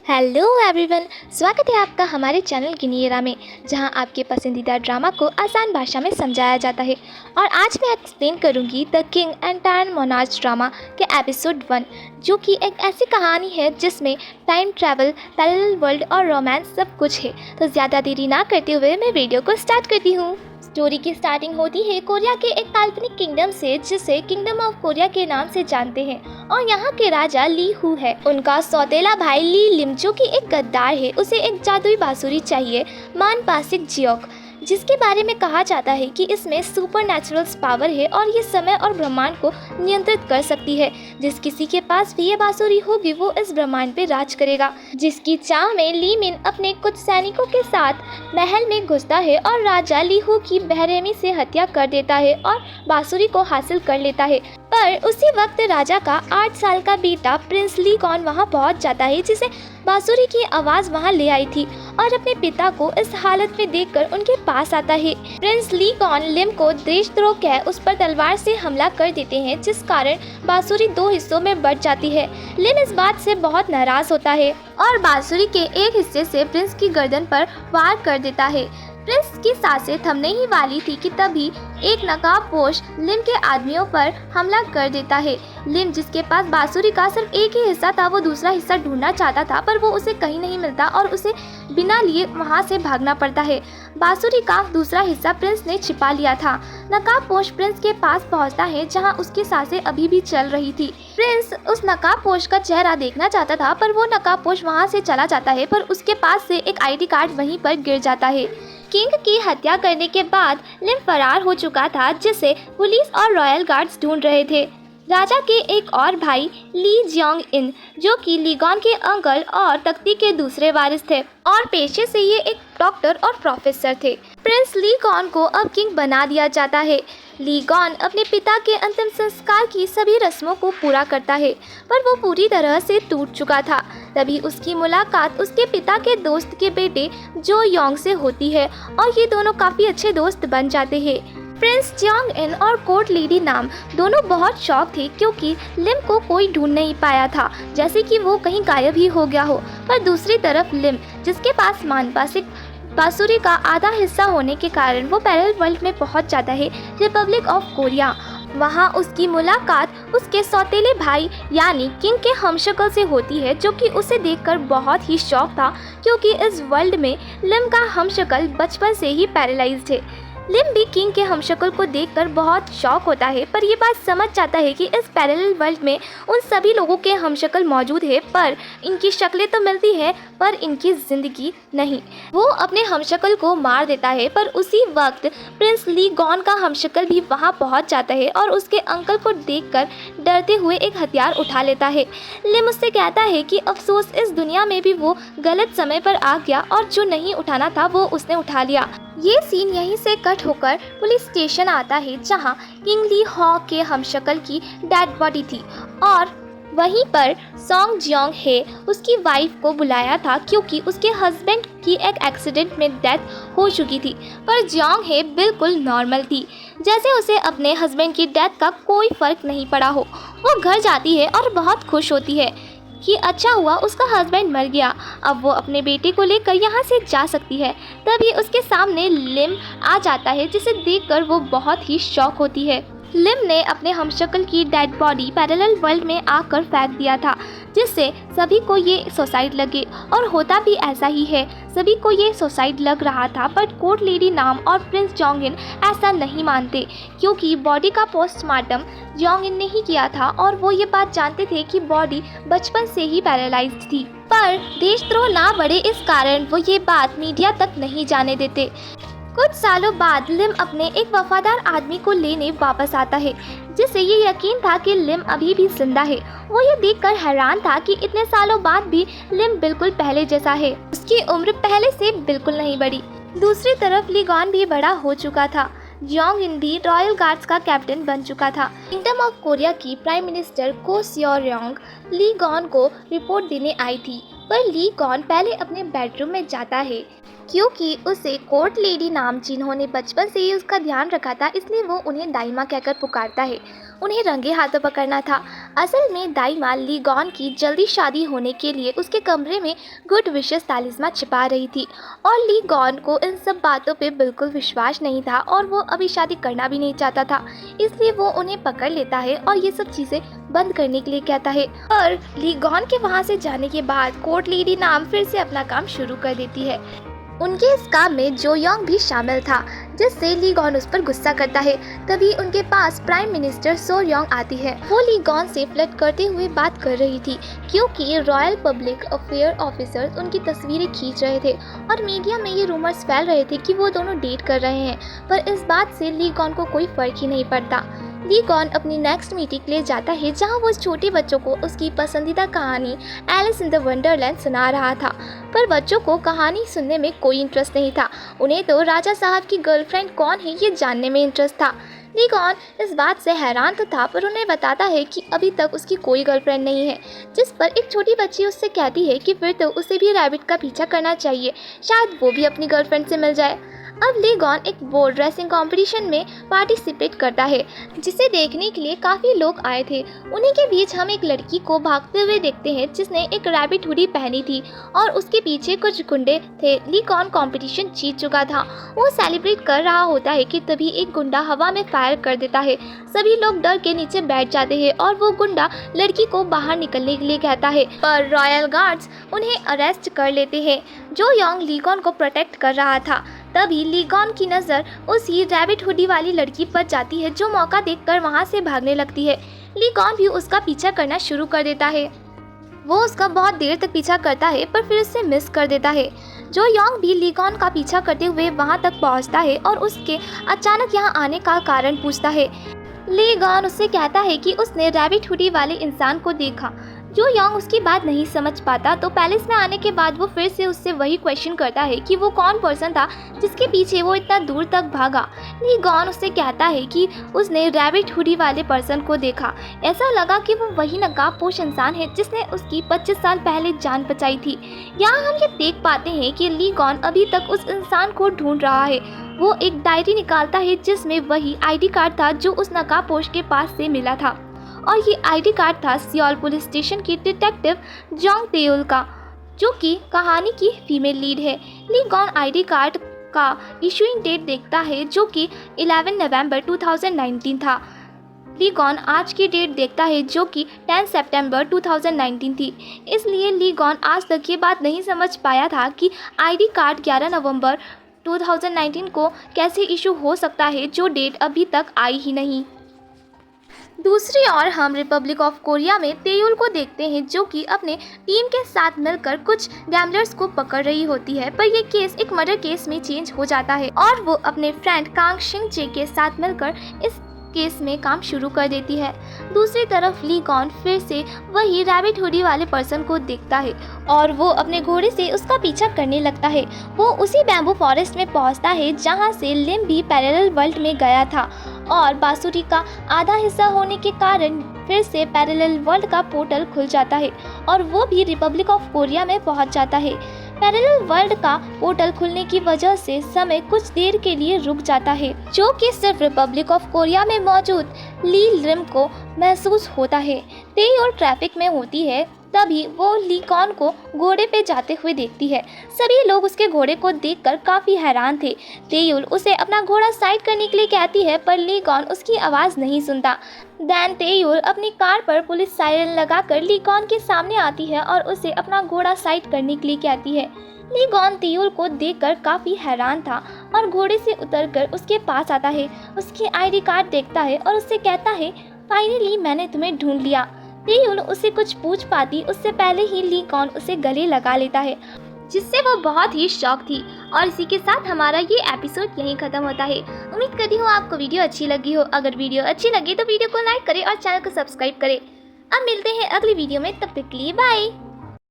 Hello everyone, स्वागत है आपका हमारे चैनल गिनियरा में, जहां आपके पसंदीदा ड्रामा को आसान भाषा में समझाया जाता है। और आज मैं एक्सप्लेन करूंगी the king and tyrant monarch drama के एपिसोड 1, जो कि एक ऐसी कहानी है जिसमें टाइम ट्रैवल, पैरेलल वर्ल्ड और रोमांस सब कुछ है। तो ज़्यादा देरी ना करते हुए मैं वीडियो को स्टार्ट करती हूँ। स्टोरी की स्टार्टिंग होती है कोरिया के एक काल्पनिक किंगडम से, जिसे किंगडम ऑफ कोरिया के नाम से जानते हैं। और यहाँ के राजा ली हु है। उनका सौतेला भाई ली लिम, जो कि एक गद्दार है, उसे एक जादुई बांसुरी चाहिए, मान पासिक जियोक, जिसके बारे में कहा जाता है कि इसमें सुपर नेचुरल पावर है और ये समय और ब्रह्मांड को नियंत्रित कर सकती है। जिस किसी के पास भी ये बांसुरी होगी वो इस ब्रह्मांड पे राज करेगा। जिसकी चाह में ली मिन अपने कुछ सैनिकों के साथ महल में घुसता है और राजा ली हु की बेरहमी से हत्या कर देता है और बांसुरी को हासिल कर लेता है। पर उसी वक्त राजा का 8 साल का बेटा प्रिंस ली गॉन वहाँ पहुँच जाता है, जिसे बांसुरी की आवाज़ वहाँ ले आई थी, और अपने पिता को इस हालत में देखकर उनके पास आता है। प्रिंस ली गॉन लिम को देशद्रोह कह उस पर तलवार से हमला कर देते हैं, जिस कारण बांसुरी 2 हिस्सों में बंट जाती है। लिम इस बात से बहुत नाराज होता है और बांसुरी के एक हिस्से से प्रिंस की गर्दन पर वार कर देता है। प्रिंस की सांसें थमने ही वाली थी कि तभी एक नकाबपोश लिम के आदमियों पर हमला कर देता है। लिम, जिसके पास बांसुरी का सिर्फ एक ही हिस्सा था, वो दूसरा हिस्सा ढूंढना चाहता था, पर वो उसे कहीं नहीं मिलता और उसे बिना लिए वहां से भागना पड़ता है। बांसुरी का दूसरा हिस्सा प्रिंस ने छिपा लिया था। नकाबपोश प्रिंस के पास पहुंचता है, जहां उसकी सांसें अभी भी चल रही थी। प्रिंस उस नकाबपोश का चेहरा देखना चाहता था, पर वो नकाबपोश वहां से चला जाता है, पर उसके पास से एक ID कार्ड वहीं पर गिर जाता है। किंग की हत्या करने के बाद लिम फरार हो चुका था, जिसे पुलिस और रॉयल गार्ड्स ढूंढ रहे थे। राजा के एक और भाई ली जियोंग इन, जो कि लीगॉन के अंकल और तख्ती के दूसरे वारिस थे, और पेशे से ये एक डॉक्टर और प्रोफेसर थे। प्रिंस लीगॉन को अब किंग बना दिया जाता है। लीगॉन अपने पिता के अंतिम संस्कार की सभी रस्मों को पूरा करता है, पर वो पूरी तरह से टूट चुका था। तभी उसकी मुलाकात उसके पिता के दोस्त के बेटे जो योंग से होती है, और ये दोनों काफ़ी अच्छे दोस्त बन जाते हैं। प्रिंस जियोंग इन और कोर्ट लेडी नाम दोनों बहुत शौक थे, क्योंकि लिम को कोई ढूंढ नहीं पाया था, जैसे कि वो कहीं गायब ही हो गया हो। पर दूसरी तरफ लिम, जिसके पास मानपासिक बांसुरी का आधा हिस्सा होने के कारण वो पैरेलल वर्ल्ड में पहुंच जाता है, रिपब्लिक ऑफ कोरिया। वहाँ उसकी मुलाकात उसके सौतेले भाई यानी किंग के हमशक्ल से होती है, जो कि उसे देखकर बहुत ही शौक था, क्योंकि इस वर्ल्ड में लिम का हमशक्ल बचपन से ही पैरालाइज्ड है। लिम भी किंग के हमशक्ल को देखकर बहुत शौक होता है, पर ये बात समझ जाता है कि इस पैरेलल वर्ल्ड में उन सभी लोगों के हमशक्ल मौजूद है, पर इनकी शक्लें तो मिलती हैं पर इनकी ज़िंदगी नहीं। वो अपने हमशक्ल को मार देता है, पर उसी वक्त प्रिंस ली गॉन का हमशक्ल भी वहाँ पहुँच जाता है और उसके अंकल को देखकर डरते हुए एक हथियार उठा लेता है। लिम उससे कहता है कि अफसोस, इस दुनिया में भी वो गलत समय पर आ गया और जो नहीं उठाना था वो उसने उठा लिया। ये सीन यहीं से कट होकर पुलिस स्टेशन आता है, जहां किंग ली हॉ के हमशक्ल की डेड बॉडी थी, और वहीं पर सोंग जियोंग हे उसकी वाइफ को बुलाया था, क्योंकि उसके हस्बैंड की एक एक्सीडेंट में डेथ हो चुकी थी। पर जियोंग हे बिल्कुल नॉर्मल थी, जैसे उसे अपने हस्बैंड की डेथ का कोई फ़र्क नहीं पड़ा हो। वो घर जाती है और बहुत खुश होती है कि अच्छा हुआ उसका हस्बैंड मर गया, अब वो अपने बेटे को लेकर यहाँ से जा सकती है। तभी उसके सामने लिम आ जाता है, जिसे देखकर वो बहुत ही शॉक होती है। लिम ने अपने हमशक्ल की डेड बॉडी पैरेलल वर्ल्ड में आकर फेंक दिया था, जिससे सभी को ये सुसाइड लगे, और होता भी ऐसा ही है। सभी को ये सुसाइड लग रहा था, पर कोर्ट लेडी नाम और प्रिंस जियोंग इन ऐसा नहीं मानते, क्योंकि बॉडी का पोस्टमार्टम जियोंग इन ने ही किया था, और वो ये बात जानते थे कि बॉडी बचपन से ही पैरालाइज्ड थी। पर देशद्रोह ना बढ़े, इस कारण वो ये बात मीडिया तक नहीं जाने देते। कुछ सालों बाद लिम अपने एक वफादार आदमी को लेने वापस आता है, जिसे ये यकीन था कि लिम अभी भी जिंदा है। वो ये देखकर हैरान था कि इतने सालों बाद भी लिम बिल्कुल पहले जैसा है, उसकी उम्र पहले से बिल्कुल नहीं बढ़ी। दूसरी तरफ लीगॉन भी बड़ा हो चुका था। जियोंग इन भी रॉयल गार्ड्स का कैप्टन बन चुका था। किंगडम ऑफ कोरिया की प्राइम मिनिस्टर को स्योरयोंग ली गॉन को रिपोर्ट देने आई थी, पर ली गॉन पहले अपने बेडरूम में जाता है, क्योंकि उसे कोर्ट लेडी नाम, जिन्होंने बचपन से ही उसका ध्यान रखा था, इसलिए वो उन्हें दाइमा कहकर पुकारता है। उन्हें रंगे हाथों पकड़ना था। असल में दाई माँ ली गॉन की जल्दी शादी होने के लिए उसके कमरे में गुड विशेस तालिस्मान छिपा रही थी और ली गॉन को इन सब बातों पे बिल्कुल विश्वास नहीं था और वो अभी शादी करना भी नहीं चाहता था। इसलिए वो उन्हें पकड़ लेता है और ये सब चीज़ें बंद करने के लिए कहता है। और ली गॉन के वहाँ से जाने के बाद कोर्ट लेडी नाम फिर से अपना काम शुरू कर देती है। उनके इस काम में जो योंग भी शामिल था, जिससे ली गॉन उस पर गुस्सा करता है। तभी उनके पास प्राइम मिनिस्टर सो योंग आती है। वो ली गॉन से फ्लर्ट करते हुए बात कर रही थी क्योंकि रॉयल पब्लिक अफेयर ऑफिसर्स उनकी तस्वीरें खींच रहे थे और मीडिया में ये रूमर्स फैल रहे थे कि वो दोनों डेट कर रहे हैं। पर इस बात से ली गॉन को कोई फर्क ही नहीं पड़ता। ली गॉन अपनी नेक्स्ट मीटिंग के लिए जाता है जहां वो छोटे बच्चों को उसकी पसंदीदा कहानी एलिस इन द वंडरलैंड सुना रहा था। पर बच्चों को कहानी सुनने में कोई इंटरेस्ट नहीं था। उन्हें तो राजा साहब की गर्लफ्रेंड कौन है ये जानने में इंटरेस्ट था। ली गॉन इस बात से हैरान तो था, पर उन्हें बताता है कि अभी तक उसकी कोई गर्लफ्रेंड नहीं है। जिस पर एक छोटी बच्ची उससे कहती है कि फिर तो उसे भी रैबिट का पीछा करना चाहिए, शायद वो भी अपनी गर्लफ्रेंड से मिल जाए। अब ली गॉन एक बोर्ड रेसिंग कंपटीशन में पार्टिसिपेट करता है जिसे देखने के लिए काफ़ी लोग आए थे। उन्हीं के बीच हम एक लड़की को भागते हुए देखते हैं जिसने एक रैबिट हुडी पहनी थी और उसके पीछे कुछ गुंडे थे। ली गॉन कंपटीशन जीत चुका था। वो सेलिब्रेट कर रहा होता है कि तभी एक गुंडा हवा में फायर कर देता है। सभी लोग डर के नीचे बैठ जाते हैं और वो गुंडा लड़की को बाहर निकलने के लिए कहता है, पर रॉयल गार्ड्स उन्हें अरेस्ट कर लेते हैं। जो योंग ली गॉन को प्रोटेक्ट कर रहा था। तभी ली गॉन की नज़र उसी रैबिट हुडी वाली लड़की पर जाती है जो मौका देखकर वहां से भागने लगती है। ली गॉन भी उसका पीछा करना शुरू कर देता है। वो उसका बहुत देर तक पीछा करता है पर फिर उसे मिस कर देता है। जो योंग भी ली गॉन का पीछा करते हुए वहां तक पहुंचता है और उसके अचानक यहाँ आने का कारण पूछता है। ली गॉन उससे कहता है कि उसने रैबिट हुडी वाले इंसान को देखा। जो योंग उसकी बात नहीं समझ पाता तो पैलेस में आने के बाद वो फिर से उससे वही क्वेश्चन करता है कि वो कौन पर्सन था जिसके पीछे वो इतना दूर तक भागा। ली गॉन उससे कहता है कि उसने रैबिट हुडी वाले पर्सन को देखा। ऐसा लगा कि वो वही नकाबपोश इंसान है जिसने उसकी 25 साल पहले जान बचाई थी। यहाँ हम ये देख पाते हैं कि ली गॉन अभी तक उस इंसान को ढूंढ रहा है। वो एक डायरी निकालता है जिसमें वही आईडी कार्ड था जो उस नकाबपोश के पास से मिला था और ये आईडी कार्ड था सियोल पुलिस स्टेशन की डिटेक्टिव जोंग तेयुल का, जो कि कहानी की फीमेल लीड है। ली गॉन आईडी कार्ड का इशूइंग डेट देखता है जो कि 11 नवंबर 2019 था। ली गॉन आज की डेट देखता है जो कि 10 सितंबर 2019 थी। इसलिए ली गॉन आज तक ये बात नहीं समझ पाया था कि आईडी कार्ड 11 नवंबर 2019 को कैसे इशू हो सकता है जो डेट अभी तक आई ही नहीं। दूसरी ओर हम रिपब्लिक ऑफ कोरिया में तेयुल को देखते हैं जो कि अपने टीम के साथ मिलकर कुछ गैम्बलर्स को पकड़ रही होती है। पर यह केस एक मर्डर केस में चेंज हो जाता है और वो अपने फ्रेंड कांग शिंग जे के साथ मिलकर इस केस में काम शुरू कर देती है। दूसरी तरफ ली गॉन फिर से वही रैबिट हुडी वाले पर्सन को देखता है और वो अपने घोड़े से उसका पीछा करने लगता है। वो उसी बैम्बू फॉरेस्ट में पहुंचता है जहां से लिम भी पैरेलल वर्ल्ड में गया था और बांसुरी का आधा हिस्सा होने के कारण फिर से पैरेलल वर्ल्ड का पोर्टल खुल जाता है और वो भी रिपब्लिक ऑफ कोरिया में पहुंच जाता है। पैरेलल वर्ल्ड का पोर्टल खुलने की वजह से समय कुछ देर के लिए रुक जाता है, जो कि सिर्फ रिपब्लिक ऑफ कोरिया में मौजूद ली लिम को महसूस होता है। तेयुल ट्रैफिक में होती है, तभी वो ली गॉन को घोड़े पे जाते हुए देखती है। सभी लोग उसके घोड़े को देखकर काफ़ी हैरान थे। तेयुल उसे अपना घोड़ा साइड करने के लिए कहती है पर ली गॉन उसकी आवाज़ नहीं सुनता। देन तेयुल अपनी कार पर पुलिस सायरन लगाकर ली गॉन के सामने आती है और उसे अपना घोड़ा साइड करने के लिए कहती है। ली गॉन तेयुल को देखकर काफ़ी हैरान था और घोड़े से उतरकर उसके पास आता है, उसकी आईडी कार्ड देखता है और उससे कहता है, फाइनली मैंने तुम्हें ढूंढ लिया। तेयुल उसे कुछ पूछ पाती उससे पहले ही ली गॉन उसे गले लगा लेता है, जिससे वो बहुत ही शॉक थी। और इसी के साथ हमारा ये एपिसोड यहीं खत्म होता है। उम्मीद करती हूँ आपको वीडियो अच्छी लगी हो। अगर वीडियो अच्छी लगी तो वीडियो को लाइक करें और चैनल को सब्सक्राइब करें। अब मिलते हैं अगली वीडियो में, तब तक के लिए बाय।